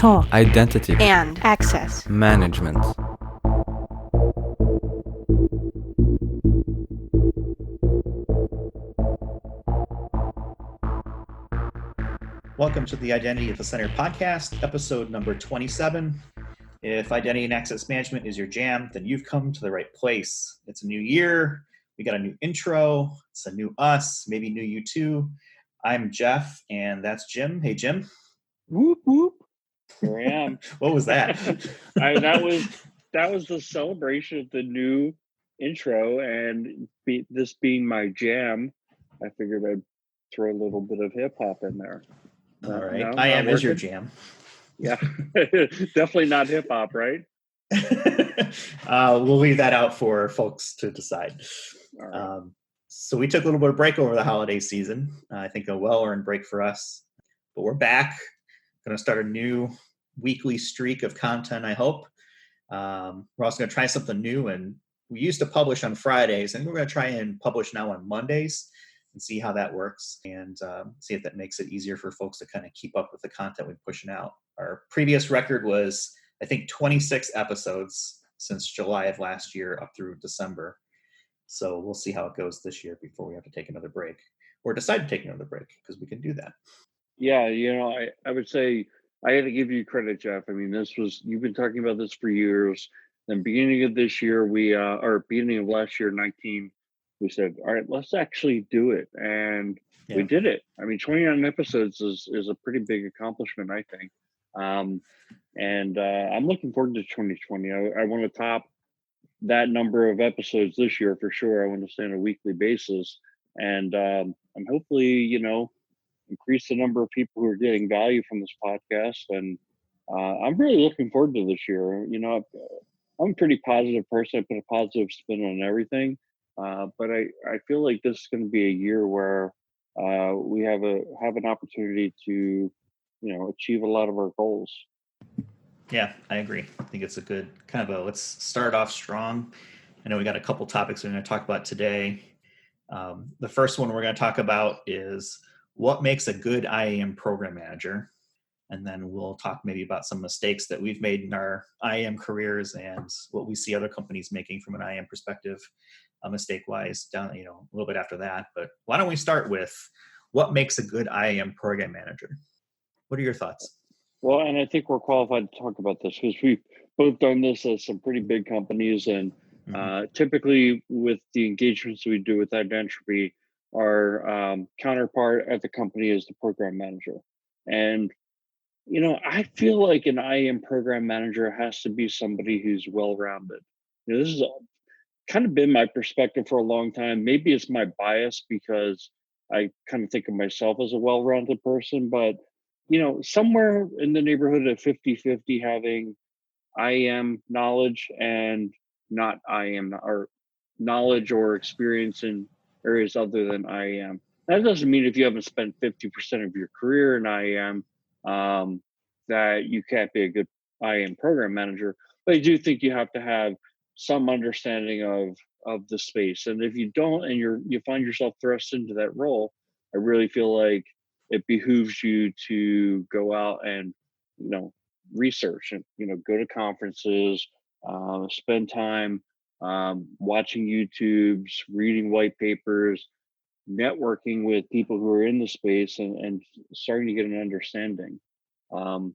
talk, identity, and access management. Welcome to the Identity at the Center podcast, episode number 27. If identity and access management is your jam, then you've come to the right place. It's a new year. We got a new intro. It's a new us, maybe new you too. I'm Jeff, and that's Jim. Hey, Jim. Whoop, whoop. Here I am. What was that? That was the celebration of the new intro, and this being my jam, I figured I'd throw a little bit of hip hop in there. All right. No, IAM is your jam. Yeah. Definitely not hip hop, right? We'll leave that out for folks to decide. All right. So we took a little bit of break over the holiday season. I think a well-earned break for us. But we're back. Going to start a new weekly streak of content, I hope. We're also going to try something new. And we used to publish on Fridays, and we're going to try and publish now on Mondays and see how that works, and see if that makes it easier for folks to kind of keep up with the content we're pushing out. Our previous record was, I think, 26 episodes since July of last year up through December. So we'll see how it goes this year before we have to take another break, or decide to take another break, because we can do that. Yeah, I would say I had to give you credit, Jeff. I mean, you've been talking about this for years. Then beginning of this year, or beginning of last year, 19, we said, all right, let's actually do it. And we did it. I mean, 29 episodes is a pretty big accomplishment, I think. And I'm looking forward to 2020. I want to top that number of episodes this year for sure. I want to stay on a weekly basis. And I'm hopefully, increase the number of people who are getting value from this podcast. And I'm really looking forward to this year. I'm a pretty positive person. I put a positive spin on everything. But I feel like this is going to be a year where we have an opportunity to, achieve a lot of our goals. Yeah, I agree. I think it's a good kind of let's start off strong. I know we got a couple topics we're going to talk about today. The first one we're going to talk about is what makes a good IAM program manager. And then we'll talk maybe about some mistakes that we've made in our IAM careers and what we see other companies making from an IAM perspective, mistake-wise, down a little bit after that. But why don't we start with what makes a good IAM program manager? What are your thoughts? Well, and I think we're qualified to talk about this because we've both done this at some pretty big companies, and typically with the engagements we do with Identity, our counterpart at the company is the program manager. And I feel like an IAM program manager has to be somebody who's well-rounded. This has kind of been my perspective for a long time. Maybe it's my bias because I kind of think of myself as a well-rounded person, but somewhere in the neighborhood of 50-50 having IAM knowledge and not IAM, or knowledge or experience in areas other than IAM. That doesn't mean if you haven't spent 50% of your career in IAM, that you can't be a good IAM program manager. But I do think you have to have some understanding of the space. And if you don't, and you find yourself thrust into that role, I really feel like it behooves you to go out and, research and, go to conferences, spend time watching YouTubes, reading white papers, networking with people who are in the space, and starting to get an understanding. When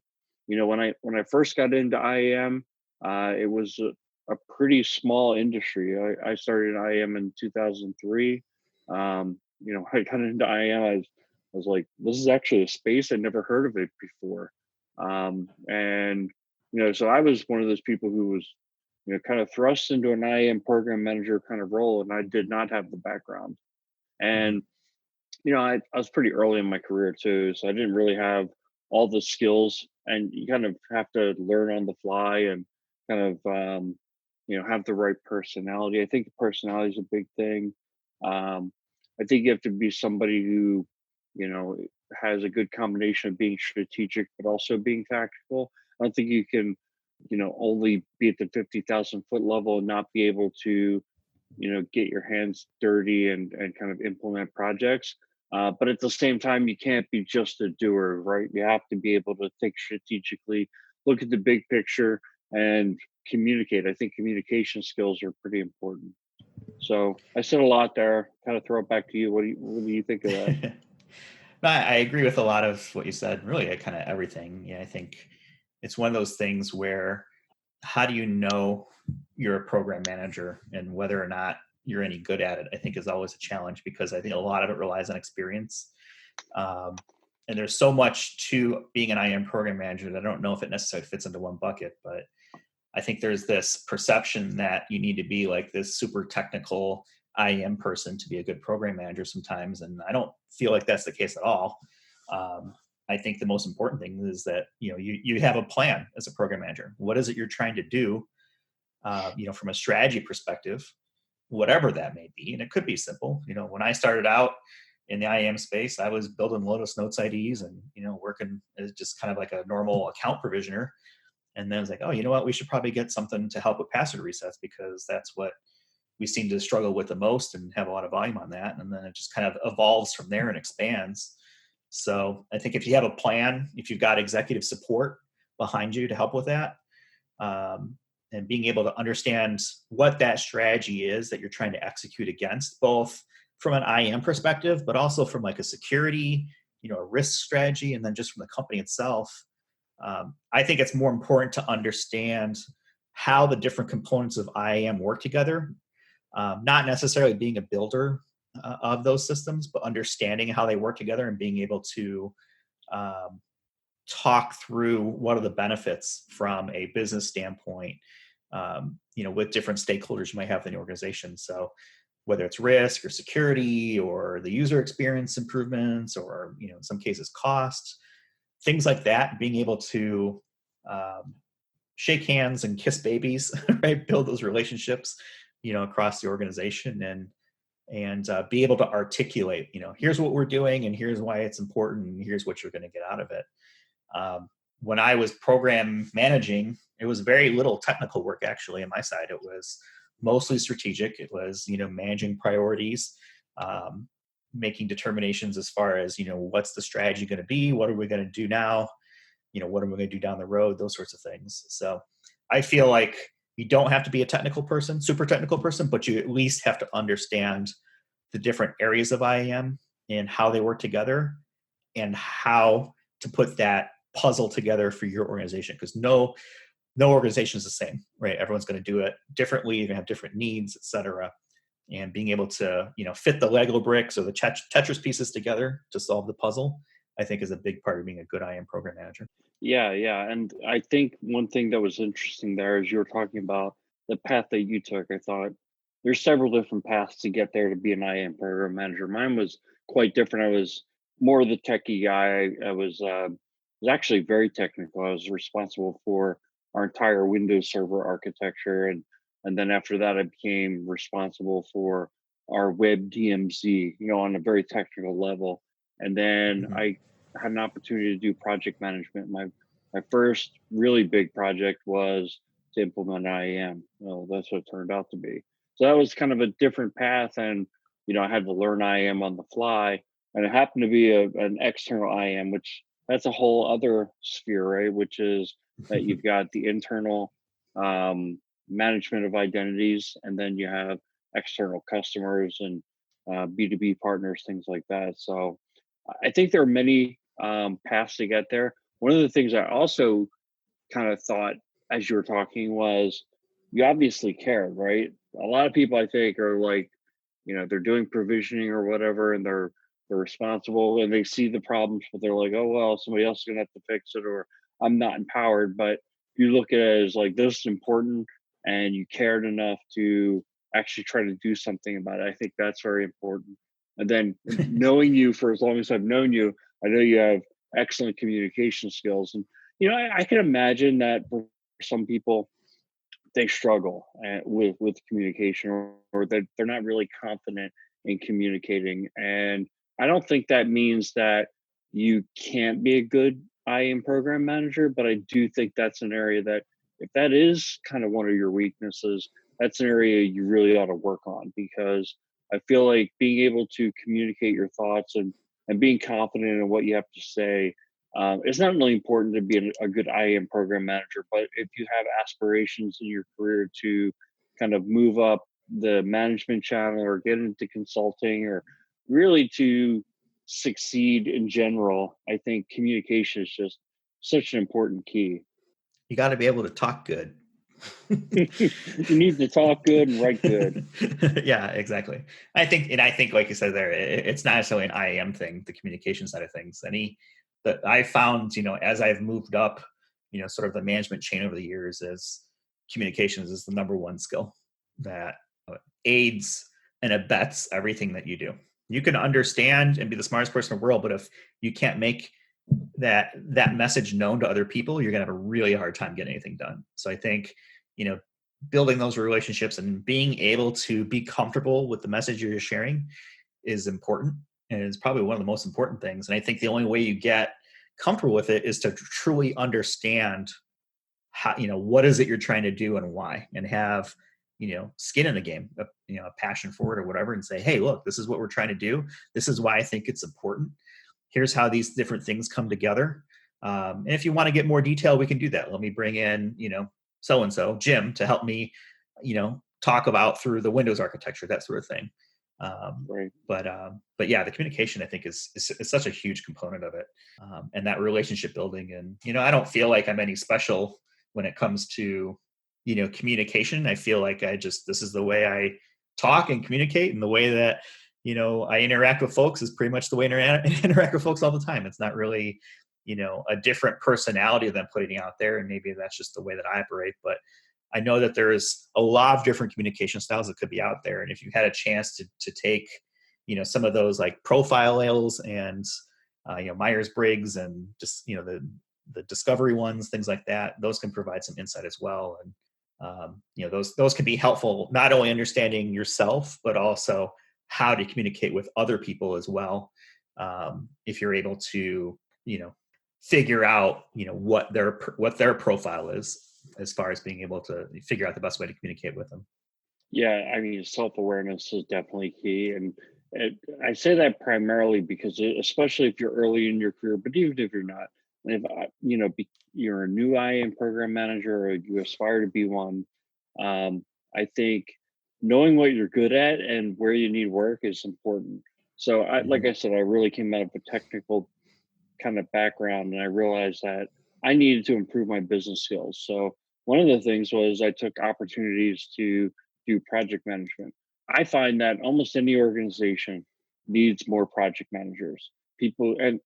I first got into IAM, it was a pretty small industry. I started in IAM in 2003. I got into IAM. I was like, this is actually a space. I'd never heard of it before. So I was one of those people who was, kind of thrust into an IAM program manager kind of role, and I did not have the background. And, I was pretty early in my career too, so I didn't really have all the skills, and you kind of have to learn on the fly and kind of, have the right personality. I think personality is a big thing. I think you have to be somebody who, has a good combination of being strategic, but also being tactical. I don't think you can, only be at the 50,000 foot level and not be able to, get your hands dirty and kind of implement projects. But at the same time, you can't be just a doer, right? You have to be able to think strategically, look at the big picture, and communicate. I think communication skills are pretty important. So I said a lot there. Kind of throw it back to you. What do you think of that? No, I agree with a lot of what you said. Really, kind of everything. Yeah, I think it's one of those things where how do you know you're a program manager and whether or not you're any good at it? I think is always a challenge because I think a lot of it relies on experience. Um, and there's so much to being an IAM program manager that I don't know if it necessarily fits into one bucket, but I think there's this perception that you need to be like this super technical IAM person to be a good program manager sometimes, and I don't feel like that's the case at all. Um, I think the most important thing is that you have a plan as a program manager. What is it you're trying to do? From a strategy perspective, whatever that may be, and it could be simple. When I started out in the IAM space, I was building Lotus Notes IDs and working as just kind of like a normal account provisioner, and then it's like, oh, you know what? We should probably get something to help with password resets because that's what we seem to struggle with the most and have a lot of volume on that. And then it just kind of evolves from there and expands. So I think if you have a plan, if you've got executive support behind you to help with that, and being able to understand what that strategy is that you're trying to execute against, both from an IAM perspective, but also from like a security, a risk strategy, and then just from the company itself. I think it's more important to understand how the different components of IAM work together, not necessarily being a builder of those systems, but understanding how they work together and being able to um, talk through what are the benefits from a business standpoint, with different stakeholders you might have in the organization. So whether it's risk or security or the user experience improvements or, in some cases costs, things like that, being able to um, shake hands and kiss babies, right? Build those relationships, across the organization and be able to articulate, here's what we're doing and here's why it's important and here's what you're going to get out of it. Um, when I was program managing, it was very little technical work actually on my side. It was mostly strategic. It was, managing priorities, making determinations as far as, what's the strategy going to be? What are we going to do now? What are we going to do down the road? Those sorts of things. So I feel like you don't have to be a technical person, super technical person, but you at least have to understand the different areas of IAM and how they work together and how to put that puzzle together for your organization. Because no organization is the same, right? Everyone's going to do it differently. You're going to have different needs, et cetera. And being able to, fit the Lego bricks or the Tetris pieces together to solve the puzzle, I think is a big part of being a good IAM program manager. Yeah, yeah. And I think one thing that was interesting there is you were talking about the path that you took. I thought there's several different paths to get there to be an IAM program manager. Mine was quite different. I was more the techie guy. I was actually very technical. I was responsible for our entire Windows Server architecture, and then after that, I became responsible for our web DMZ. On a very technical level. And then Mm-hmm. I had an opportunity to do project management. My first really big project was to implement IAM. Well, that's what it turned out to be. So that was kind of a different path, and I had to learn IAM on the fly, and it happened to be an external IAM, which that's a whole other sphere, right? Which is that you've got the internal um, management of identities, and then you have external customers and B2B partners, things like that. So I think there are many paths to get there. One of the things I also kind of thought as you were talking was you obviously cared, right? A lot of people I think are like, they're doing provisioning or whatever, and they're responsible and they see the problems, but they're like, oh well, somebody else is gonna have to fix it, or I'm not empowered. But you look at it as like this is important, and you cared enough to actually try to do something about it. I think that's very important. And then knowing you for as long as I've known you, I know you have excellent communication skills, and I can imagine that for some people they struggle with communication, or that they're not really confident in communicating. And I don't think that means that you can't be a good IAM program manager, but I do think that's an area that if that is kind of one of your weaknesses, that's an area you really ought to work on, because I feel like being able to communicate your thoughts and being confident in what you have to say, it's not only important to be a good IAM program manager, but if you have aspirations in your career to kind of move up the management channel or get into consulting or really to succeed in general, I think communication is just such an important key. You got to be able to talk good. You need to talk good and write good. Yeah, exactly. I think, like you said there, it's not necessarily an IAM thing, the communication side of things. That I found, as I've moved up, sort of the management chain over the years, is communications is the number one skill that aids and abets everything that you do. You can understand and be the smartest person in the world, but if you can't make that message known to other people, you're going to have a really hard time getting anything done. So I think, you know, building those relationships and being able to be comfortable with the message you're sharing is important, and it's probably one of the most important things. And I think the only way you get comfortable with it is to truly understand how, what is it you're trying to do and why, and have, skin in the game, a passion for it or whatever, and say, hey, look, this is what we're trying to do. This is why I think it's important. Here's how these different things come together. And if you want to get more detail, we can do that. Let me bring in, so and so Jim to help me, talk about through the Windows architecture, that sort of thing. Right. But yeah, the communication I think is such a huge component of it, and that relationship building. And I don't feel like I'm any special when it comes to communication. I feel like this is the way I talk and communicate, and the way that I interact with folks is pretty much the way I interact with folks all the time. It's not really a different personality than putting out there, and maybe that's just the way that I operate. But I know that there's a lot of different communication styles that could be out there, and if you had a chance to take some of those like profiles and Myers-Briggs and just the discovery ones, things like that, those can provide some insight as well. And those can be helpful, not only understanding yourself, but also how to communicate with other people as well. If you're able to, figure out, what their profile is, as far as being able to figure out the best way to communicate with them. Yeah, I mean, self-awareness is definitely key, and I say that primarily because, especially if you're early in your career, but even if you're not, and if you're a new IAM program manager or you aspire to be one, I think knowing what you're good at and where you need work is important. So, like Mhm. I said, I really came out of a technical kind of background, and I realized that I needed to improve my business skills. So one of the things was I took opportunities to do project management. I find that almost any organization needs more project managers. People, and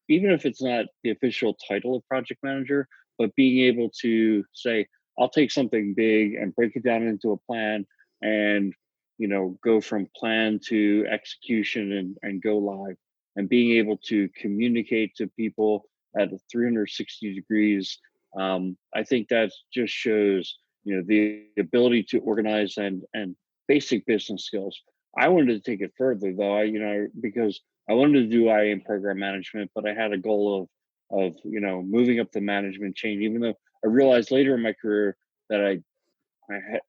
even if it's not the official title of project manager, but being able to say, I'll take something big and break it down into a plan and go from plan to execution and go live, and being able to communicate to people at 360 degrees. I think that just shows the ability to organize and basic business skills. I wanted to take it further though, because I wanted to do IAM program management, but I had a goal of moving up the management chain. Even though I realized later in my career that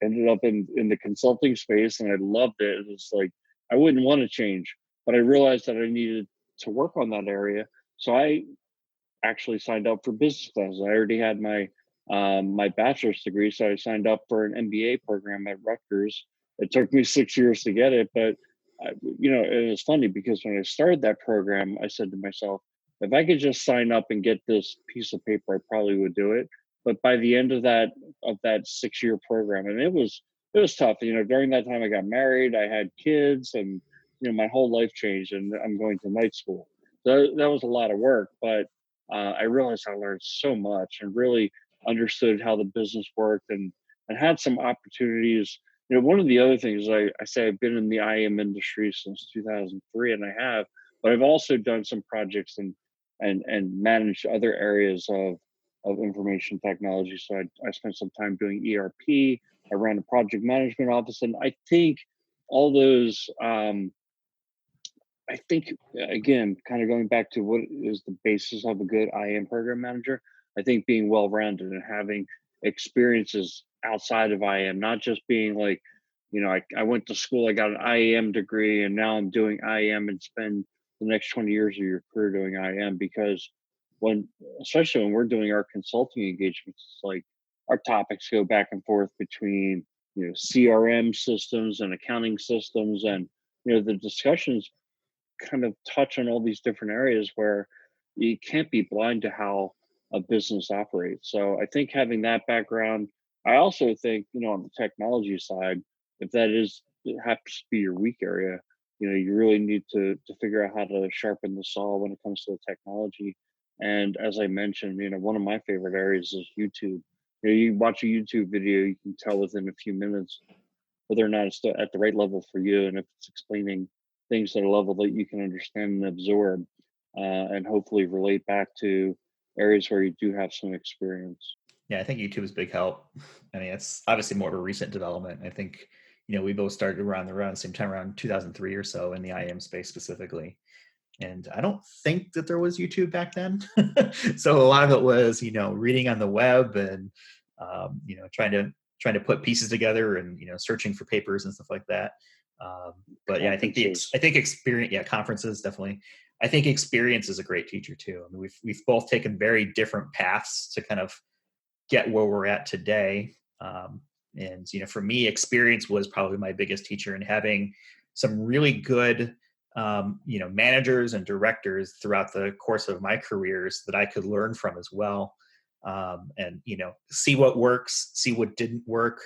ended up in the consulting space and I loved it. It was like I wouldn't want to change, but I realized that I needed to work on that area. So I actually signed up for business classes. I already had my bachelor's degree, so I signed up for an MBA program at Rutgers. It took me 6 years to get it, but it was funny because when I started that program, I said to myself, if I could just sign up and get this piece of paper, I probably would do it. But by the end of that 6 year program, and it was tough. During that time, I got married, I had kids, and my whole life changed, and I'm going to night school. So that was a lot of work, but I realized I learned so much and really understood how the business worked, and had some opportunities. One of the other things I say I've been in the IAM industry since 2003, and I have, but I've also done some projects and managed other areas of information technology. So I spent some time doing ERP. I ran a project management office, and I think all those. I think again, kind of going back to what is the basis of a good IAM program manager. I think being well rounded and having experiences outside of IAM, not just being like I went to school, I got an IAM degree, and now I'm doing IAM and spend the next 20 years of your career doing IAM because when, especially when we're doing our consulting engagements, it's like our topics go back and forth between, CRM systems and accounting systems. And, the discussions kind of touch on all these different areas where you can't be blind to how a business operates. So I think having that background, I also think, on the technology side, if that is it happens to be your weak area, you really need to figure out how to sharpen the saw when it comes to the technology. And as I mentioned, one of my favorite areas is YouTube. You watch a YouTube video, you can tell within a few minutes whether or not it's at the right level for you, and if it's explaining things at a level that you can understand and absorb, and hopefully relate back to areas where you do have some experience. Yeah, I think YouTube is a big help. I mean, it's obviously more of a recent development. I think, we both started around the same time, around 2003 or so in the IAM space specifically. And I don't think that there was YouTube back then. So a lot of it was, reading on the web and, trying to put pieces together and, searching for papers and stuff like that. But yeah, Conferences. I think experience, yeah, conferences definitely. I think experience is a great teacher too. I mean, we've both taken very different paths to kind of get where we're at today. And for me, experience was probably my biggest teacher, and having some really good managers and directors throughout the course of my careers that I could learn from as well. And see what works, see what didn't work,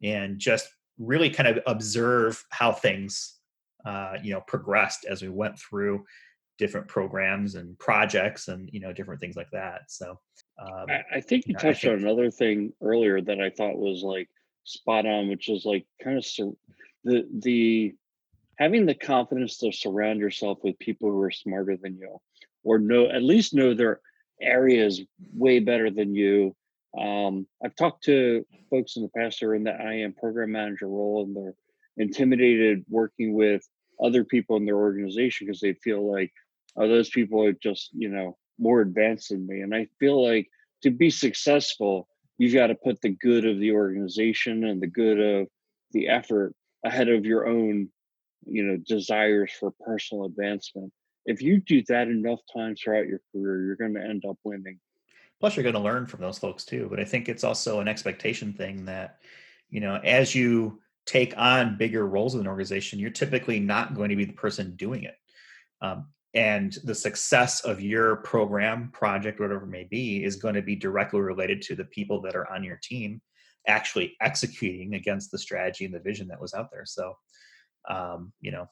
and just really kind of observe how things progressed as we went through different programs and projects and different things like that. So I think you I touched on think another thing earlier that I thought was like spot on, which is like kind of the having the confidence to surround yourself with people who are smarter than you, or at least know their areas way better than you. I've talked to folks in the past who are in the IAM program manager role, and they're intimidated working with other people in their organization because they feel like, oh, those people are just, more advanced than me. And I feel like to be successful, you've got to put the good of the organization and the good of the effort ahead of your own, desires for personal advancement. If you do that enough times throughout your career, you're going to end up winning. plus you're going to learn from those folks too. But I think it's also an expectation thing that as you take on bigger roles in an organization, you're typically not going to be the person doing it. And the success of your program, project, whatever it may be, is going to be directly related to the people that are on your team actually executing against the strategy and the vision that was out there. So, um, you know,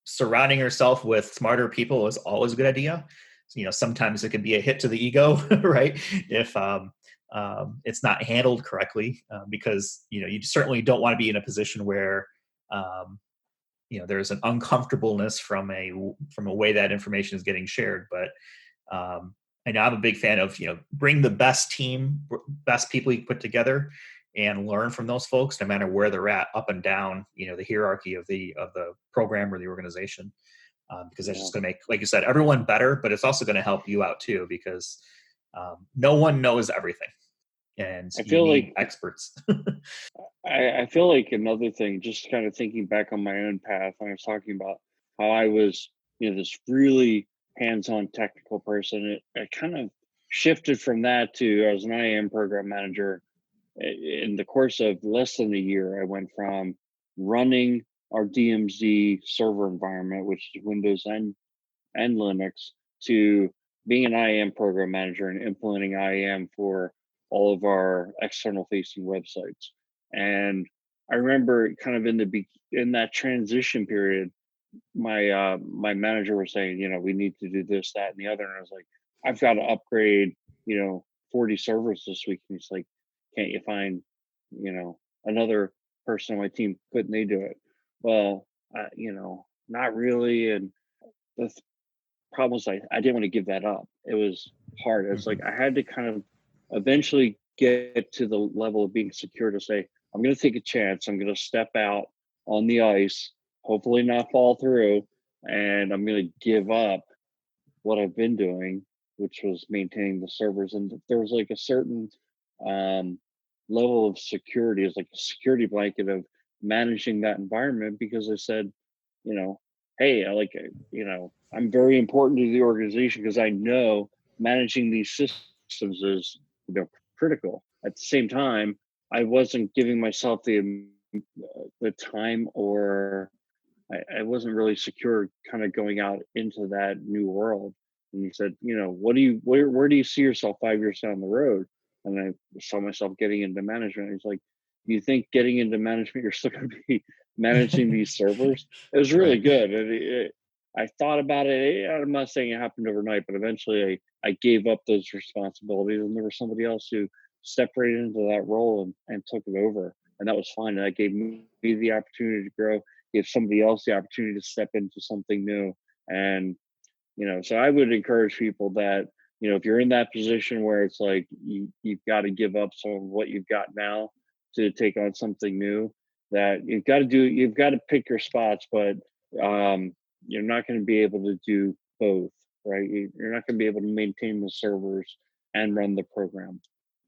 surrounding yourself with smarter people is always a good idea. Sometimes it can be a hit to the ego, right? If it's not handled correctly, because you certainly don't want to be in a position where um, there's an uncomfortableness from a way that information is getting shared. But I know I'm a big fan of bring the best team, best people you put together, and learn from those folks, no matter where they're at, up and down the hierarchy of the program or the organization. Because that's Yeah. just going to make, like you said, everyone better, but it's also going to help you out too, because no one knows everything, and I you feel need like experts. I feel like another thing, just kind of thinking back on my own path, when I was talking about how I was, this really hands-on technical person, it kind of shifted from that to I was an IAM program manager. In the course of less than a year, I went from running our DMZ server environment, which is Windows and Linux, to being an IAM program manager and implementing IAM for all of our external facing websites. And I remember kind of in that transition period, my manager was saying, we need to do this, that, and the other. And I was like, I've got to upgrade, 40 servers this week. And he's like, can't you find, another person on my team? Couldn't they do it? Well, not really. And the problem was I didn't want to give that up. It was hard. It's like Mhm. I had to kind of eventually get to the level of being secure to say, I'm going to take a chance. I'm going to step out on the ice, hopefully not fall through, and I'm going to give up what I've been doing, which was maintaining the servers. And there was like a certain um, level of security, is like a security blanket of managing that environment because I said, you know, hey, I'm very important to the organization because I know managing these systems is, critical. At the same time, I wasn't giving myself the time, or I wasn't really secure kind of going out into that new world. And he said, where do you see yourself 5 years down the road? And I saw myself getting into management. He's like, do you think getting into management, you're still going to be managing these servers? It was really Right. good. I thought about it. I'm not saying it happened overnight, but eventually I gave up those responsibilities, and there was somebody else who stepped right into that role and took it over. And that was fine. And that gave me the opportunity to grow, give somebody else the opportunity to step into something new. And, so I would encourage people that, if you're in that position where it's like you've got to give up some of what you've got now to take on something new, that you've got to pick your spots, but you're not going to be able to do both, right? You're not going to be able to maintain the servers and run the program.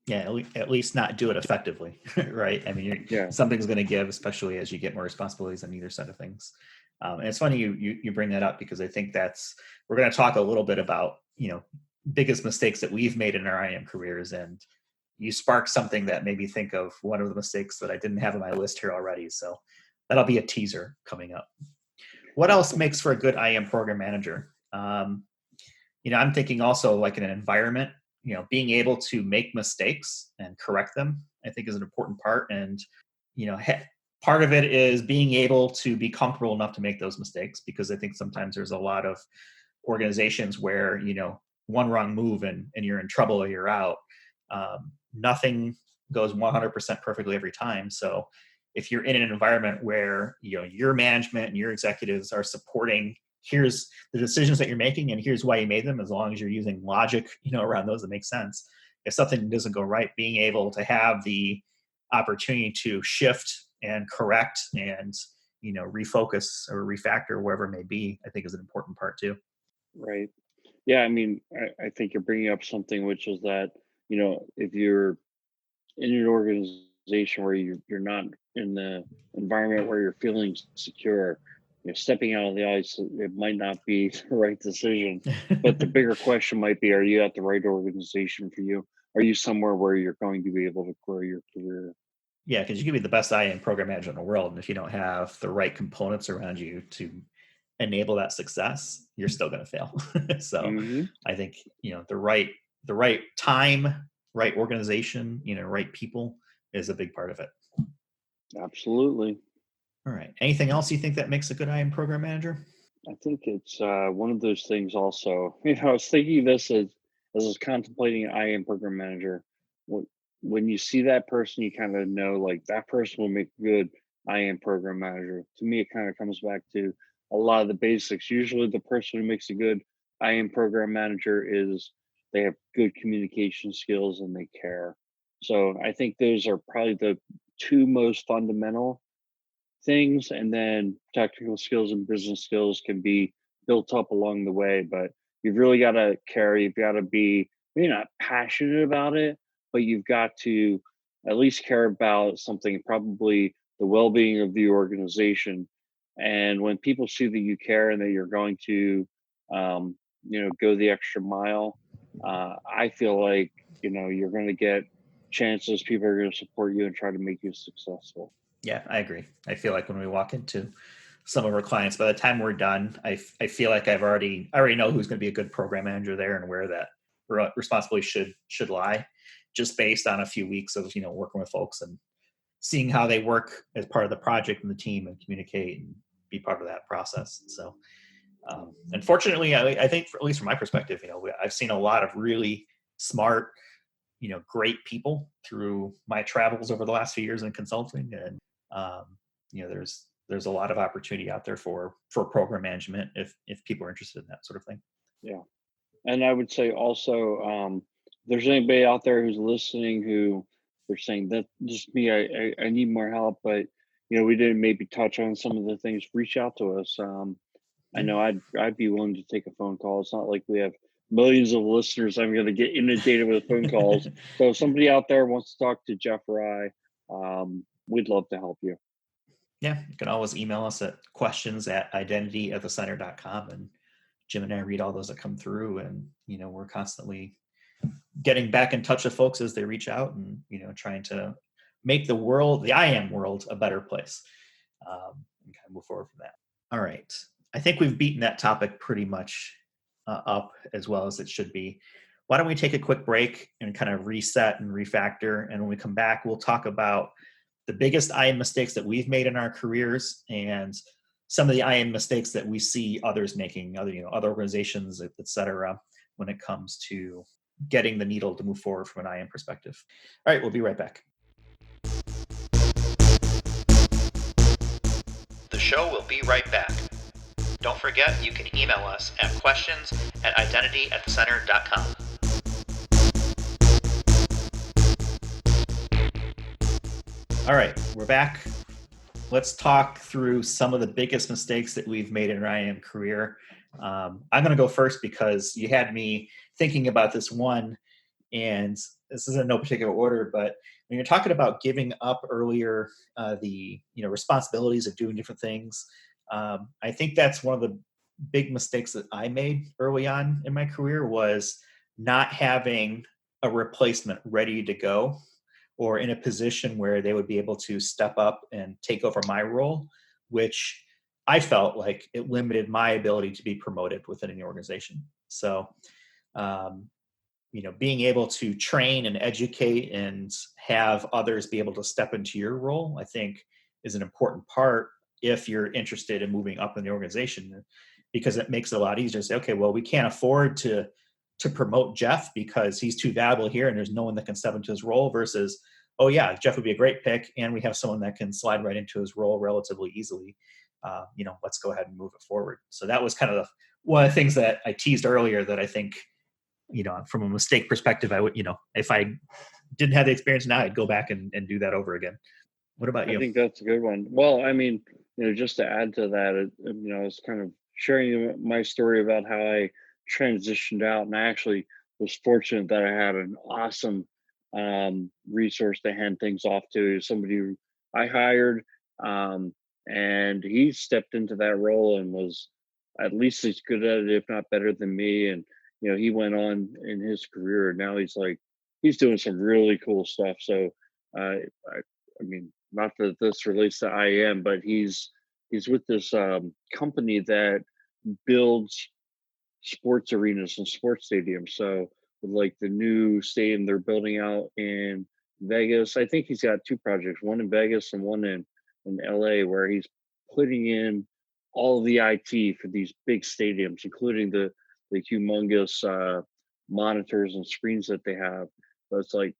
Yeah, at least not do it effectively, right? I mean, Yeah. something's going to give, especially as you get more responsibilities on either side of things. And it's funny you bring that up, because I think we're going to talk a little bit about biggest mistakes that we've made in our IAM careers, and you sparked something that made me think of one of the mistakes that I didn't have on my list here already. So that'll be a teaser coming up. What else makes for a good IAM program manager? I'm thinking also like in an environment, being able to make mistakes and correct them, I think is an important part. And, part of it is being able to be comfortable enough to make those mistakes, because I think sometimes there's a lot of organizations where, one wrong move and you're in trouble or you're out. Nothing goes 100% perfectly every time. So if you're in an environment where, your management and your executives are supporting, here's the decisions that you're making and here's why you made them, as long as you're using logic, around those that make sense. If something doesn't go right, being able to have the opportunity to shift and correct and, refocus or refactor wherever it may be, I think is an important part too. Right. Yeah. I mean, I think you're bringing up something, which is that, if you're in an organization where you're not in the environment where you're feeling secure, stepping out on the ice, it might not be the right decision. But the bigger question might be, are you at the right organization for you? Are you somewhere where you're going to be able to grow your career? Yeah, because you can be the best IAM program manager in the world, and if you don't have the right components around you to enable that success, you're still going to fail. So, Hmm. I think the right time, right organization, right people is a big part of it. Absolutely. All right. Anything else you think that makes a good IAM program manager? I think it's one of those things. Also, I was thinking this as I was contemplating I am program manager. When when you see that person, you kind of know like that person will make a good I am program manager. To me, it kind of comes back to a lot of the basics. Usually, the person who makes a good I am program manager is they have good communication skills and they care. So I think those are probably the two most fundamental things, and then technical skills and business skills can be built up along the way. But you've really got to care. You've got to be maybe not passionate about it, but you've got to at least care about something, probably the well-being of the organization. And when people see that you care and that you're going to go the extra mile, I feel like you're going to get chances. People are going to support you and try to make you successful. Yeah, I agree. I feel like when we walk into some of our clients, by the time we're done, I feel like I already know who's going to be a good program manager there and where that responsibility should lie, just based on a few weeks of working with folks and seeing how they work as part of the project and the team and communicate and be part of that process. So, unfortunately, I think, at least from my perspective, I've seen a lot of really smart, great people through my travels over the last few years in consulting, and um, there's a lot of opportunity out there for program management if people are interested in that sort of thing. Yeah. And I would say also, if there's anybody out there who's listening who they're saying that just me, I need more help, but we didn't maybe touch on some of the things. Reach out to us. I Yeah. know I'd be willing to take a phone call. It's not like we have millions of listeners. I'm going to get inundated with phone calls. So if somebody out there wants to talk to Jeff or I, we'd love to help you. Yeah, you can always email us at questions@identityatthecenter.com, and Jim and I read all those that come through, and we're constantly getting back in touch with folks as they reach out, and trying to make the IAM world, a better place, and kind of move forward from that. All right, I think we've beaten that topic pretty much up as well as it should be. Why don't we take a quick break and kind of reset and refactor, and when we come back, we'll talk about the biggest IAM mistakes that we've made in our careers, and some of the IAM mistakes that we see others making, other organizations, et cetera, when it comes to getting the needle to move forward from an IAM perspective. All right, we'll be right back. The show will be right back. Don't forget, you can email us at questions@identityatthecenter.com. All right, we're back. Let's talk through some of the biggest mistakes that we've made in our IAM career. I'm going to go first because you had me thinking about this one, and this is in no particular order, but when you're talking about giving up earlier, the responsibilities of doing different things, I think that's one of the big mistakes that I made early on in my career, was not having a replacement ready to go, or in a position where they would be able to step up and take over my role, which I felt like it limited my ability to be promoted within an organization. So, um, being able to train and educate and have others be able to step into your role, I think is an important part if you're interested in moving up in the organization, because it makes it a lot easier to say, okay, well, we can't afford to promote Jeff because he's too valuable here and there's no one that can step into his role, versus, oh yeah, Jeff would be a great pick and we have someone that can slide right into his role relatively easily. Let's go ahead and move it forward. So that was kind of one of the things that I teased earlier, that I think, from a mistake perspective, I would, if I didn't have the experience now, I'd go back and do that over again. What about I you? think that's a good one. Well, I mean, just to add to that, I was kind of sharing my story about how I transitioned out, and I actually was fortunate that I had an awesome resource to hand things off to, somebody who I hired, um, and he stepped into that role and was at least as good at it, if not better than me. And he went on in his career, and now he's doing some really cool stuff. So, I mean, not that this relates to IAM, but he's with this company that builds sports arenas and sports stadiums. So with like the new stadium they're building out in Vegas, I think he's got two projects, one in Vegas and one in LA, where he's putting in all of the IT for these big stadiums, including the humongous monitors and screens that they have. So it's like,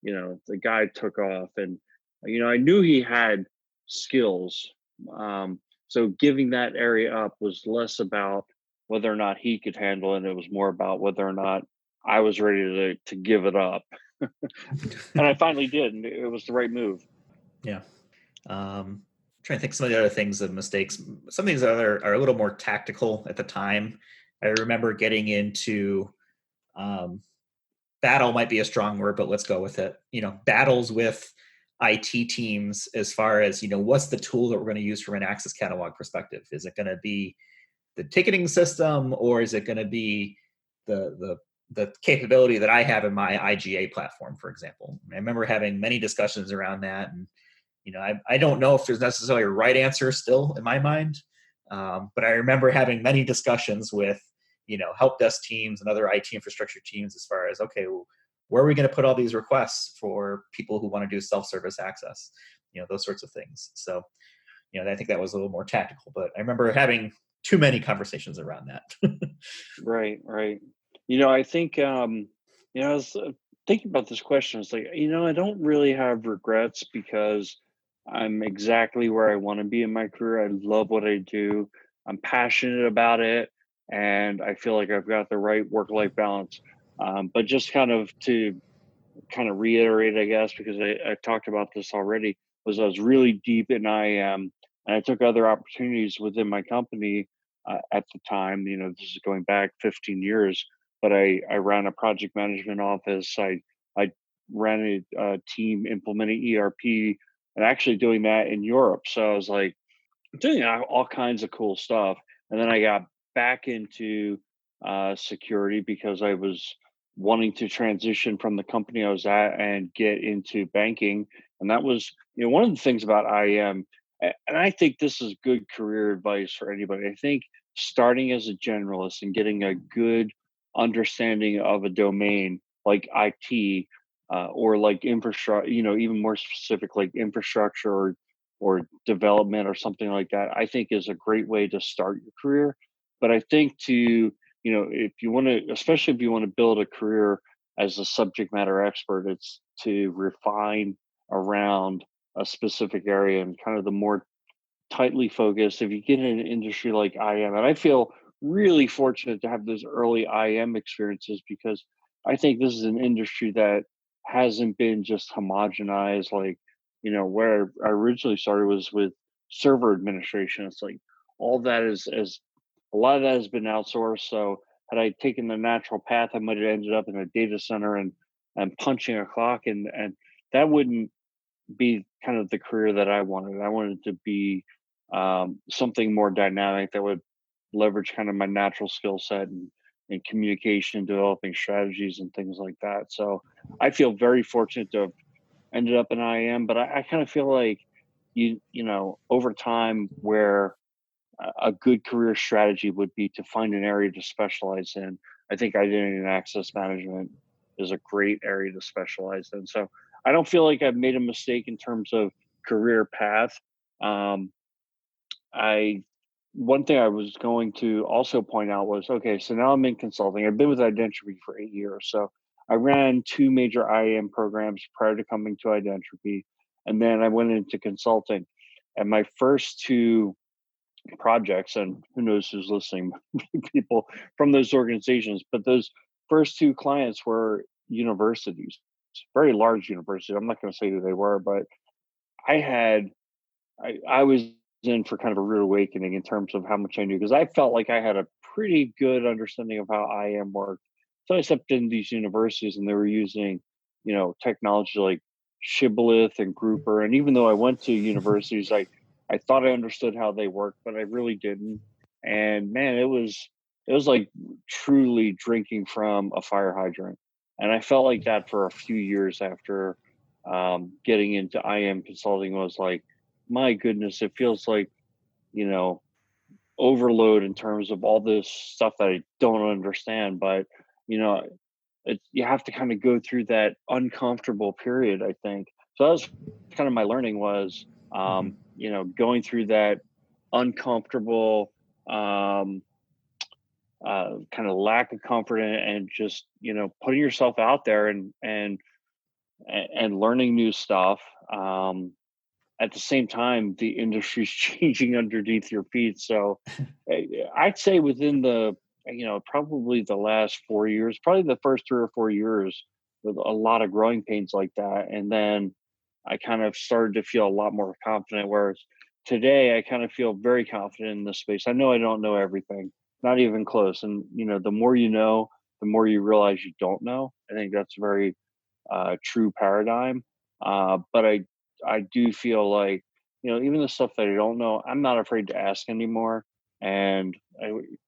the guy took off, and I knew he had skills. So giving that area up was less about whether or not he could handle it. It was more about whether or not I was ready to give it up. And I finally did, and it was the right move. Yeah. Trying to think some of the other things of mistakes. Some things that are a little more tactical at the time. I remember getting into um, battle might be a strong word, but let's go with it. Battles with IT teams as far as, what's the tool that we're going to use from an access catalog perspective? Is it going to be the ticketing system, or is it going to be the capability that I have in my IGA platform, for example? I remember having many discussions around that, and I don't know if there's necessarily a right answer still in my mind, but I remember having many discussions with help desk teams and other IT infrastructure teams as far as, okay, well, where are we going to put all these requests for people who want to do self-service access, those sorts of things. So I think that was a little more tactical, but I remember having too many conversations around that. Right, right. I think I was thinking about this question. It's like, I don't really have regrets because I'm exactly where I want to be in my career. I love what I do. I'm passionate about it, and I feel like I've got the right work-life balance. But just kind of reiterate, I guess, because I talked about this already, was I was really deep in IAM, and I took other opportunities within my company at the time. This is going back 15 years, but I ran a project management office. I ran a team implementing ERP and actually doing that in Europe. So I was like doing all kinds of cool stuff. And then I got back into security because I was wanting to transition from the company I was at and get into banking. And that was, one of the things about IAM, and I think this is good career advice for anybody. I think starting as a generalist and getting a good understanding of a domain like IT, or like infrastructure, even more specific, like infrastructure or development or something like that, I think is a great way to start your career. But I think if you want to, especially if you want to build a career as a subject matter expert, it's to refine around a specific area and kind of the more tightly focused. If you get in an industry like IM, and I feel really fortunate to have those early IM experiences because I think this is an industry that hasn't been just homogenized. Like, where I originally started was with server administration. It's like all that is as a lot of that has been outsourced. So had I taken the natural path, I might have ended up in a data center and punching a clock, and that wouldn't be kind of the career that I wanted. I wanted to be something more dynamic that would leverage kind of my natural skill set and communication, developing strategies and things like that. So I feel very fortunate to have ended up in IAM, but I kind of feel like over time where a good career strategy would be to find an area to specialize in. I think identity and access management is a great area to specialize in. So I don't feel like I've made a mistake in terms of career path. Um, I One thing I was going to also point out was okay, so now I'm in consulting. I've been with Identity for 8 years. So I ran two major IAM programs prior to coming to Identity, and then I went into consulting. And my first two projects, and who knows who's listening, people from those organizations, but those first two clients were universities, very large universities. I'm not going to say who they were, but I had I was in for kind of a rude awakening in terms of how much I knew because I felt like I had a pretty good understanding of how IAM worked. So I stepped in these universities and they were using, technology like Shibboleth and Grouper. And even though I went to universities, I thought I understood how they work, but I really didn't. And man, it was like truly drinking from a fire hydrant. And I felt like that for a few years after getting into IAM consulting was like, my goodness, it feels like, you know, overload in terms of all this stuff that I don't understand. But, you know, you have to kind of go through that uncomfortable period, I think. So that was kind of my learning was, Mhm. going through that uncomfortable, kind of lack of comfort and just, putting yourself out there and learning new stuff. At the same time, the industry's changing underneath your feet. So I'd say within probably the last 4 years, probably the first 3 or 4 years with a lot of growing pains like that. And then I kind of started to feel a lot more confident. Whereas today, I kind of feel very confident in this space. I know I don't know everything, not even close. And, the more you know, the more you realize you don't know. I think that's very true paradigm. But I do feel like even the stuff that I don't know, I'm not afraid to ask anymore, and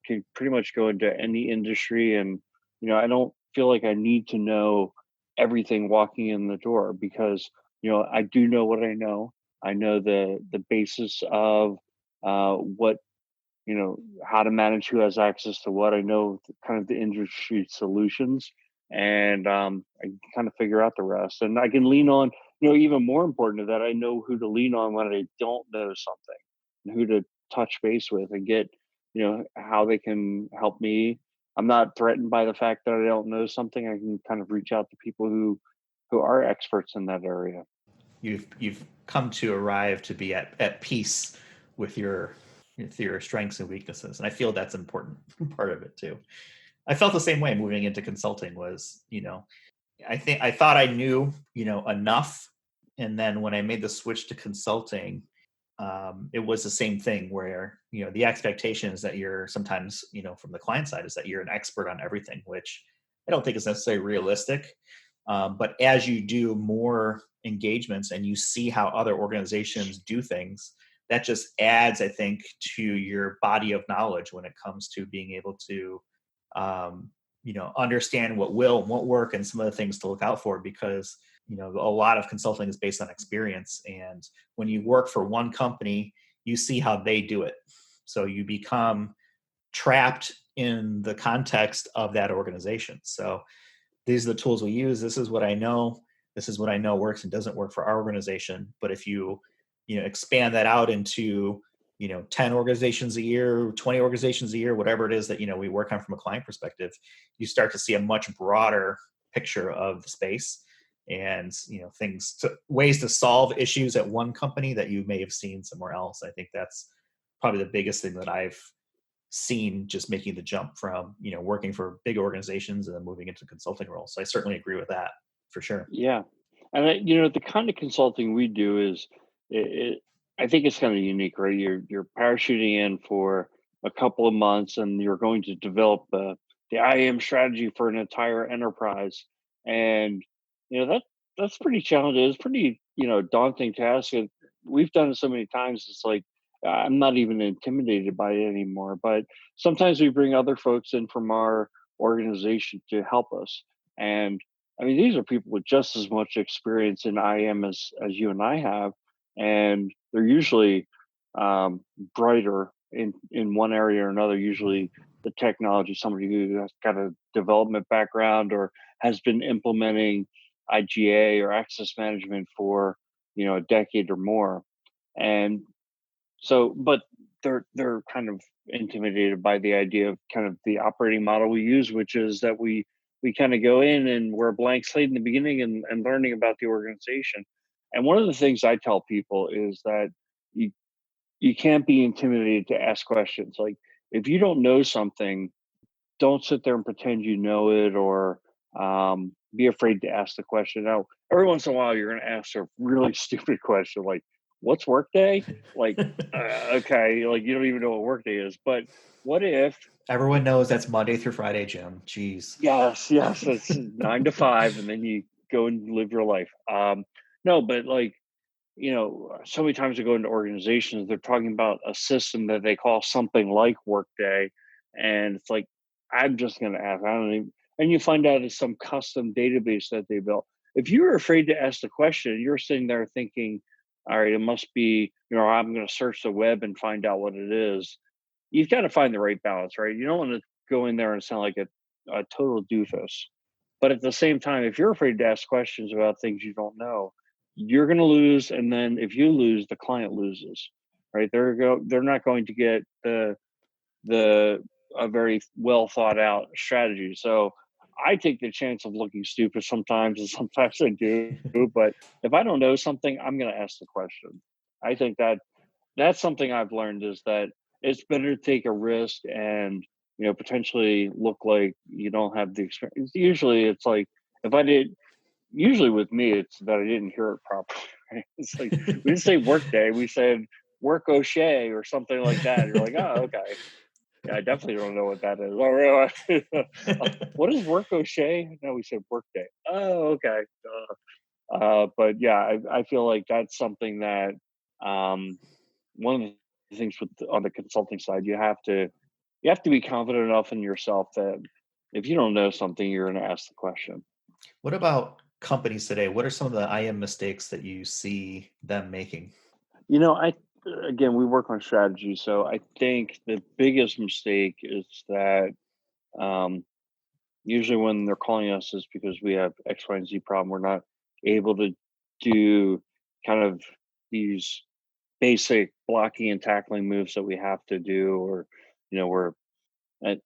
can pretty much go into any industry, and I don't feel like I need to know everything walking in the door because I do know what I know. I know the basis of what how to manage who has access to what. I know kind of the industry solutions, and I can kind of figure out the rest. And I can lean on, even more important to that, I know who to lean on when I don't know something, and who to touch base with and get, how they can help me. I'm not threatened by the fact that I don't know something. I can kind of reach out to people who are experts in that area. You've come to arrive to be at peace with your strengths and weaknesses, and I feel that's important part of it too. I felt the same way moving into consulting was, I thought I knew, enough. And then when I made the switch to consulting, it was the same thing where, the expectation is that you're sometimes, from the client side is that you're an expert on everything, which I don't think is necessarily realistic. But as you do more engagements and you see how other organizations do things, that just adds, I think, to your body of knowledge when it comes to being able to, um, understand what will and won't work and some of the things to look out for. Because a lot of consulting is based on experience, and when you work for one company, you see how they do it, so you become trapped in the context of that organization. So these are the tools we use. This is what I know. This is what I know works and doesn't work for our organization. But if you expand that out into 10 organizations a year, 20 organizations a year, whatever it is that we work on from a client perspective, you start to see a much broader picture of the space, and ways to solve issues at one company that you may have seen somewhere else. I think that's probably the biggest thing that I've seen, just making the jump from working for big organizations and then moving into consulting roles. So I certainly agree with that, for sure. Yeah, and the kind of consulting we do is, it, I think it's kind of unique, right? You're parachuting in for a couple of months, and you're going to develop the IAM strategy for an entire enterprise, and that's pretty challenging. It's pretty daunting task, and we've done it so many times. It's like I'm not even intimidated by it anymore. But sometimes we bring other folks in from our organization to help us, and I mean, these are people with just as much experience in IM as you and I have, and they're usually brighter in one area or another. Usually, the technology, somebody who has got a development background or has been implementing IGA or access management for a decade or more, and so, but they're kind of intimidated by the idea of kind of the operating model we use, which is that we kind of go in and we're a blank slate in the beginning, and learning about the organization. And one of the things I tell people is that you you can't be intimidated to ask questions. Like, if you don't know something, don't sit there and pretend you know it, or be afraid to ask the question. Now, every once in a while, you're going to ask a really stupid question like, "What's Workday?" Like, okay, like you don't even know what Workday is. But what if? Everyone knows that's Monday through Friday, Jim. Jeez. Yes, yes, it's 9 to 5, and then you go and live your life. No, but like, so many times I go into organizations, they're talking about a system that they call something like Workday, and it's like, I'm just going to ask. I don't even, and you find out it's some custom database that they built. If you're afraid to ask the question, you're sitting there thinking, all right, it must be, I'm going to search the web and find out what it is. You've got to find the right balance, right? You don't want to go in there and sound like a total doofus. But at the same time, if you're afraid to ask questions about things you don't know, you're going to lose. And then if you lose, the client loses, right? They're not going to get the a very well thought out strategy. So I take the chance of looking stupid sometimes, and sometimes I do. But if I don't know something, I'm going to ask the question. I think that's something I've learned, is that it's better to take a risk and potentially look like you don't have the experience. Usually, it's like, if I did. Usually with me, it's that I didn't hear it properly. Right? It's like we didn't say work day, we said work O'Shea or something like that. You're like, oh, okay. Yeah, I definitely don't know what that is. Oh, really? What is work O'Shea? No, we said work day. Oh, okay. But yeah, I feel like that's something that, um, one of the things on the consulting side, you have to be confident enough in yourself that if you don't know something, you're going to ask the question. What about companies today? What are some of the IM mistakes that you see them making? I again, we work on strategy, so I think the biggest mistake is that, um, usually when they're calling us is because we have X, Y, and Z problem. We're not able to do kind of these basic blocking and tackling moves that we have to do, or we're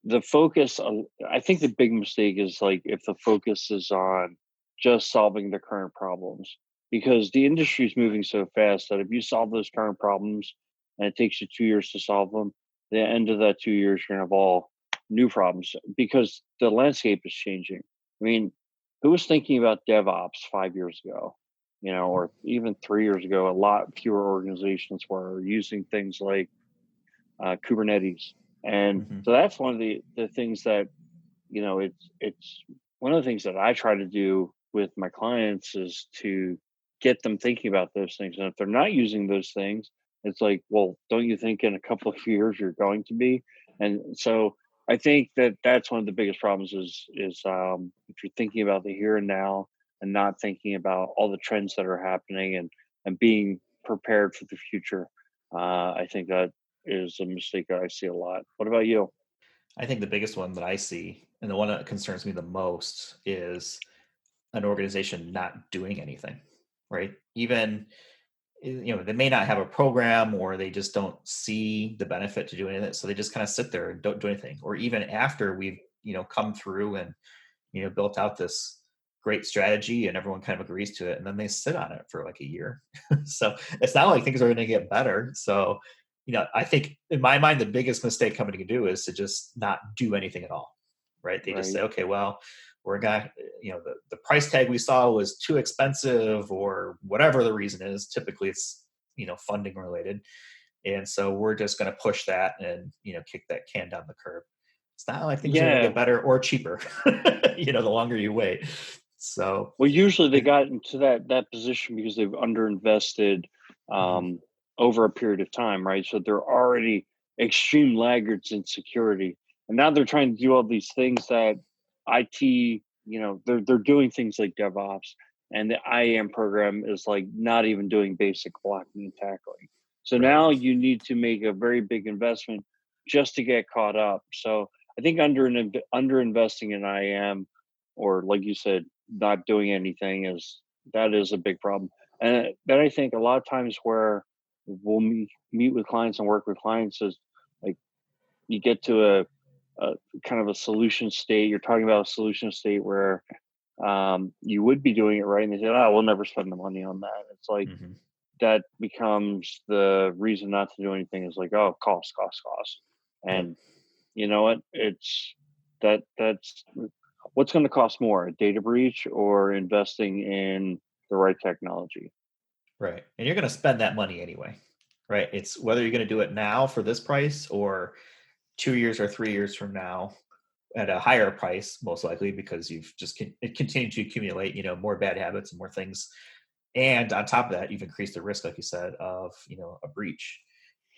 the focus on. I think the big mistake is, like, if the focus is on just solving the current problems, because the industry is moving so fast that if you solve those current problems and it takes you 2 years to solve them, the end of that 2 years, you're going to have all new problems because the landscape is changing. I mean, who was thinking about DevOps 5 years ago? Or even 3 years ago, a lot fewer organizations were using things like Kubernetes. And Hmm. so that's one of the things that, it's one of the things that I try to do with my clients is to get them thinking about those things. And if they're not using those things, it's like, well, don't you think in a couple of years you're going to be? And so I think that that's one of the biggest problems is if you're thinking about the here and now and not thinking about all the trends that are happening and being prepared for the future. I think that is a mistake that I see a lot. What about you? I think the biggest one that I see, and the one that concerns me the most, is an organization not doing anything, right? Even they may not have a program, or they just don't see the benefit to doing it, so they just kind of sit there and don't do anything. Or even after we've come through and built out this great strategy and everyone kind of agrees to it, and then they sit on it for like a year. So it's not like things are going to get better. So I think in my mind the biggest mistake company can do is to just not do anything at all, right? They just say, Right. okay, well, we're going the price tag we saw was too expensive, or whatever the reason is. Typically it's funding related, and so we're just going to push that and kick that can down the curb. It's not like things are going to Yeah. get better or cheaper the longer you wait. So Well, usually they I, got into that position because they've underinvested mhm, um, over a period of time, right? So they're already extreme laggards in security, and now they're trying to do all these things that IT, they're doing things like DevOps, and the IAM program is like not even doing basic blocking and tackling. So right, now you need to make a very big investment just to get caught up. So I think under investing in IAM, or like you said, not doing anything, that is a big problem. And then I think a lot of times where we'll meet with clients and work with clients is like you get to a kind of a solution state. You're talking about a solution state where you would be doing it right, and they say, "Oh, we'll never spend the money on that." It's like hmm that becomes the reason not to do anything. Is like, oh, cost, cost, cost, yep, and you know what? It's that's what's going to cost more, a data breach or investing in the right technology? right. And you're going to spend that money anyway, right? It's whether you're going to do it now for this price, or 2 years or 3 years from now at a higher price, most likely, because you've just it continued to accumulate, more bad habits and more things. And on top of that, you've increased the risk, like you said, of a breach.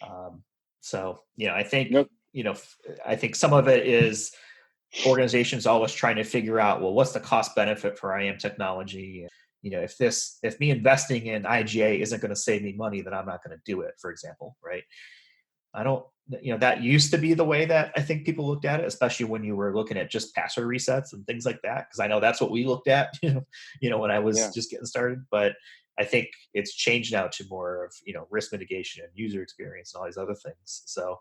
Um, so I think Yep. I think some of it is organizations always trying to figure out, well, what's the cost benefit for IAM technology? If me investing in IGA isn't going to save me money, then I'm not going to do it, for example, right? I don't, that used to be the way that I think people looked at it, especially when you were looking at just password resets and things like that. Cause I know that's what we looked at, when I was Yeah. just getting started. But I think it's changed now to more of, risk mitigation and user experience and all these other things. So,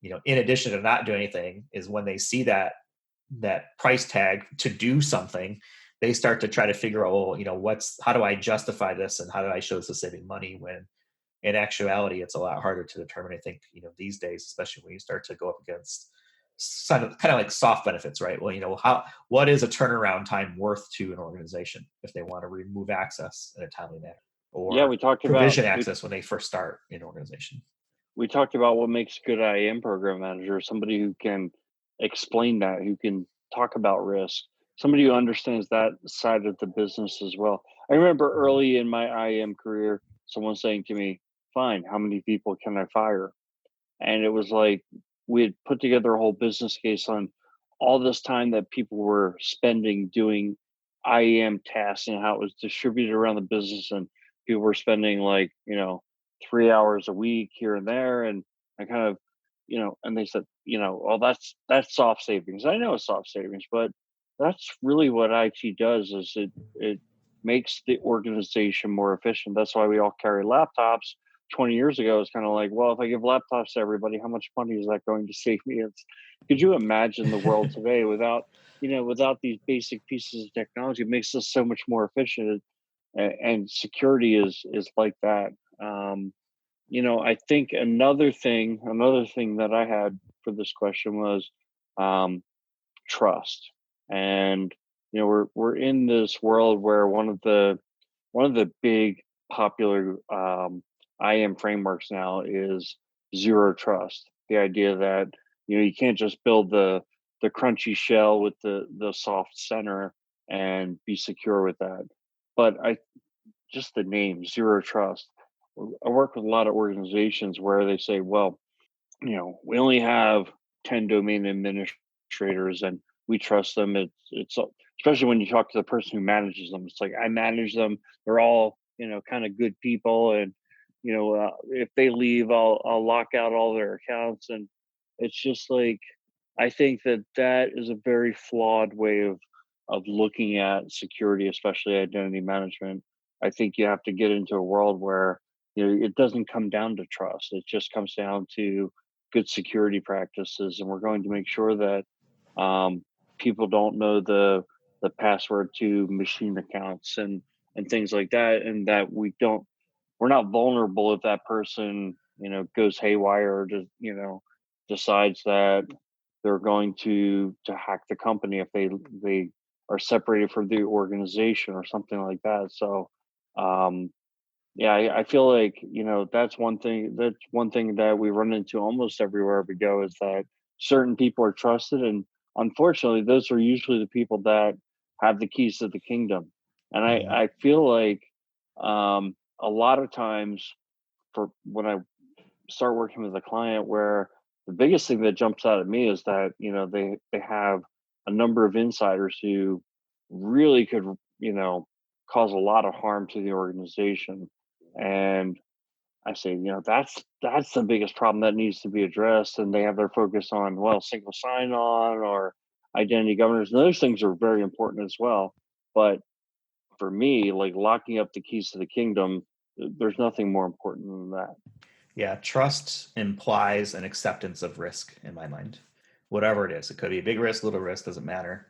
in addition to not doing anything, is when they see that price tag to do something, they start to try to figure out, well, how do I justify this, and how do I show this is saving money, when in actuality it's a lot harder to determine. I think these days, especially when you start to go up against kind of like soft benefits, right? Well, what is a turnaround time worth to an organization if they want to remove access in a timely manner, Yeah, or we talked about provision access when they first start in organization. we talked about what makes a good IAM program manager, somebody who can explain that, who can talk about risk, somebody who understands that side of the business as well. I remember Mhm. early in my IAM career, someone saying to me, "Fine, how many people can I fire?" And it was like we had put together a whole business case on all this time that people were spending doing IAM tasks and how it was distributed around the business, and people were spending like 3 hours a week here and there, and I kind of and they said, well, that's soft savings. I know it's soft savings, but that's really what IT does, is it makes the organization more efficient. That's why we all carry laptops. 20 years ago, it's kind of like, well, if I give laptops to everybody, how much money is that going to save me? Could you imagine the world today without without these basic pieces of technology? It makes us so much more efficient, and security is like that. I think another thing that I had for this question was um, trust. And we're in this world where one of the big popular IAM frameworks now is zero trust. The idea that you can't just build the crunchy shell with the soft center. and be secure with that. But I just the name Zero Trust. I work with a lot of organizations where they say, well, we only have 10 domain administrators and we trust them. Especially when you talk to the person who manages them. It's like, I manage them. They're all, kind of good people. And, if they leave, I'll lock out all their accounts. And it's just like, I think that that is a very flawed way of looking at security, especially identity management. I think you have to get into a world where it doesn't come down to trust. It just comes down to good security practices, and we're going to make sure that um, people don't know the password to machine accounts and things like that, and that we're not vulnerable if that person goes haywire or just decides that they're going to hack the company if they are separated from the organization or something like that. So um, yeah, I feel like, that's one thing that we run into almost everywhere we go is that certain people are trusted. And unfortunately, those are usually the people that have the keys to the kingdom. And I, Mhm. I feel like a lot of times for when I start working with a client where the biggest thing that jumps out at me is that, they have a number of insiders who really could, cause a lot of harm to the organization. And I say, that's the biggest problem that needs to be addressed. And they have their focus on, well, single sign on or identity governance. And those things are very important as well. But for me, like locking up the keys to the kingdom, there's nothing more important than that. Yeah, trust implies an acceptance of risk in my mind. Whatever it is, it could be a big risk, little risk, doesn't matter.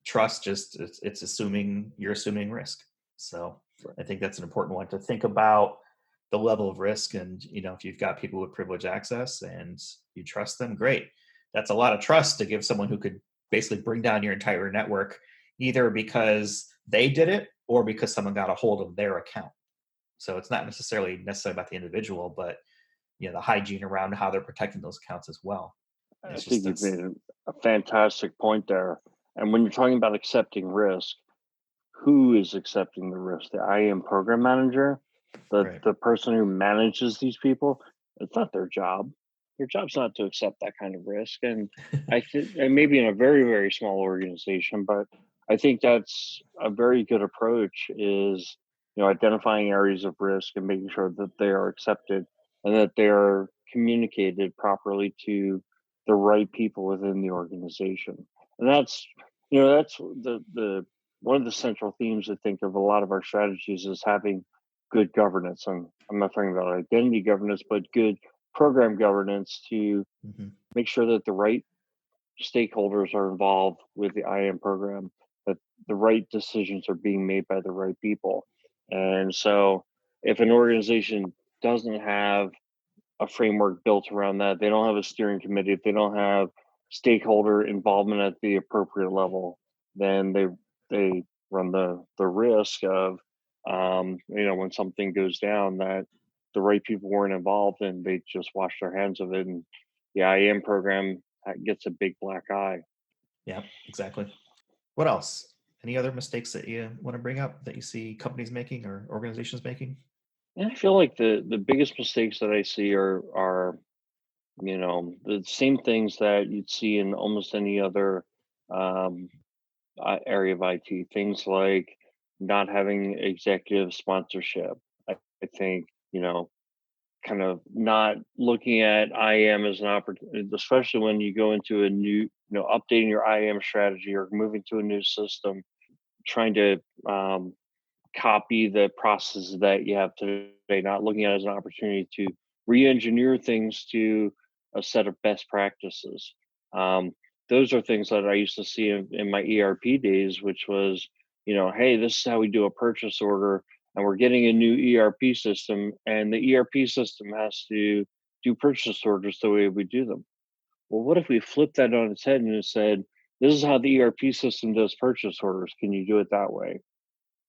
Trust just it's assuming you're assuming risk. So I think that's an important one to think about the level of risk. And if you've got people with privileged access and you trust them, great. That's a lot of trust to give someone who could basically bring down your entire network, either because they did it or because someone got a hold of their account. So it's not necessarily about the individual, but the hygiene around how they're protecting those accounts as well. I It's think just you've made that's a fantastic point there. And when you're talking about accepting risk, who is accepting the risk? The IAM program manager, the right. the person who manages these people. It's not their job. Their job's not to accept that kind of risk. And I think, and maybe in a very very small organization, but I think that's a very good approach. Is identifying areas of risk and making sure that they are accepted and that they are communicated properly to the right people within the organization. And that's the one of the central themes I think of a lot of our strategies is having good governance. I'm not talking about identity governance, but good program governance to Hmm. make sure that the right stakeholders are involved with the IAM program, that the right decisions are being made by the right people. And so if an organization doesn't have a framework built around that. They don't have a steering committee. If they don't have stakeholder involvement at the appropriate level, then they run the risk of when something goes down that the right people weren't involved and they just wash their hands of it, and the IAM program gets a big black eye. Yeah, exactly. What else? Any other mistakes that you want to bring up that you see companies making or organizations making? And I feel like the biggest mistakes that I see are the same things that you'd see in almost any other um, area of IT. Things like not having executive sponsorship. I think, kind of not looking at IAM as an opportunity, especially when you go into a new, updating your IAM strategy or moving to a new system, trying to um, copy the processes that you have today, not looking at it as an opportunity to re-engineer things to a set of best practices. Um, those are things that I used to see in my ERP days, which was, hey, this is how we do a purchase order, and we're getting a new ERP system, and the ERP system has to do purchase orders the way we do them. Well, what if we flipped that on its head and it said, this is how the ERP system does purchase orders. Can you do it that way?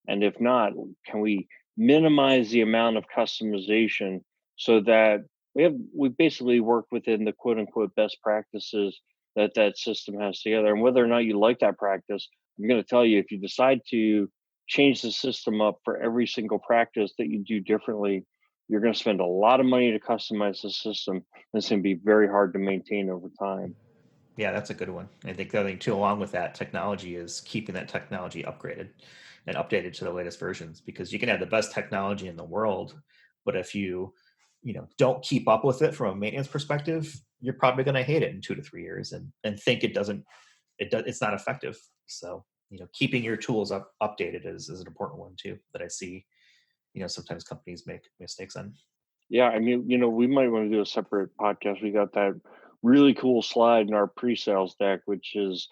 And if not, can we minimize the amount of customization so that we basically work within the quote unquote best practices that that system has together. And whether or not you like that practice, I'm going to tell you, if you decide to change the system up for every single practice that you do differently, you're going to spend a lot of money to customize the system. And it's going to be very hard to maintain over time. Yeah, that's a good one. I think the other thing too, along with that technology, is keeping that technology upgraded and updated to the latest versions. Because you can have the best technology in the world, but if you don't keep up with it from a maintenance perspective, you're probably going to hate it in 2 to 3 years and think it's not effective. So keeping your tools updated is an important one too, that I see sometimes companies make mistakes on. Yeah, I mean, we might want to do a separate podcast. We got that really cool slide in our pre-sales deck, which is,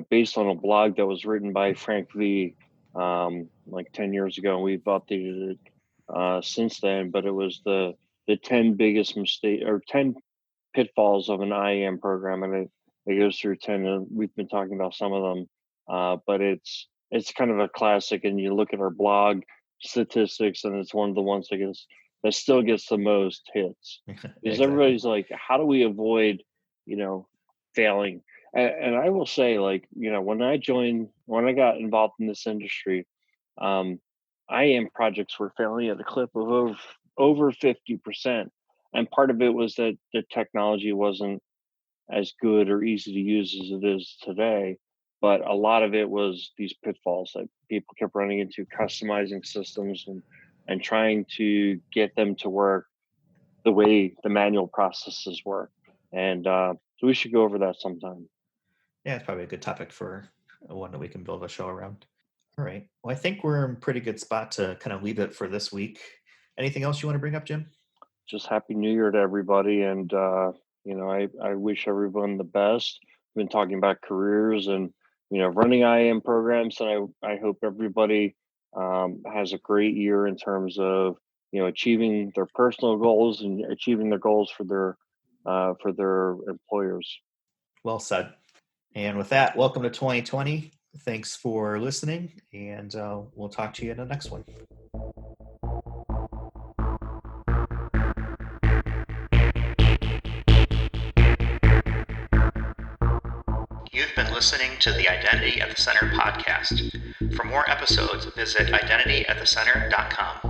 based on a blog that was written by Frank V. Like 10 years ago, and we've updated it since then. But it was the 10 biggest mistake or 10 pitfalls of an IAM program, and it goes through 10. And we've been talking about some of them, but it's kind of a classic. And you look at our blog statistics, and it's one of the ones that still gets the most hits, because Exactly. everybody's like, how do we avoid, you know, failing? And I will say, like, when I got involved in this industry, um, IAM projects were failing at a clip of over 50%. And part of it was that the technology wasn't as good or easy to use as it is today. But a lot of it was these pitfalls that people kept running into, customizing systems and trying to get them to work the way the manual processes work. And so we should go over that sometime. Yeah, it's probably a good topic for one that we can build a show around. All right. Well, I think we're in a pretty good spot to kind of leave it for this week. Anything else you want to bring up, Jim? Just happy new year to everybody. And I wish everyone the best. We've been talking about careers and running IAM programs, and I hope everybody has a great year in terms of achieving their personal goals and achieving their goals for their employers. Well said. And with that, welcome to 2020. Thanks for listening, and we'll talk to you in the next one. You've been listening to the Identity at the Center podcast. For more episodes, visit identityatthecenter.com.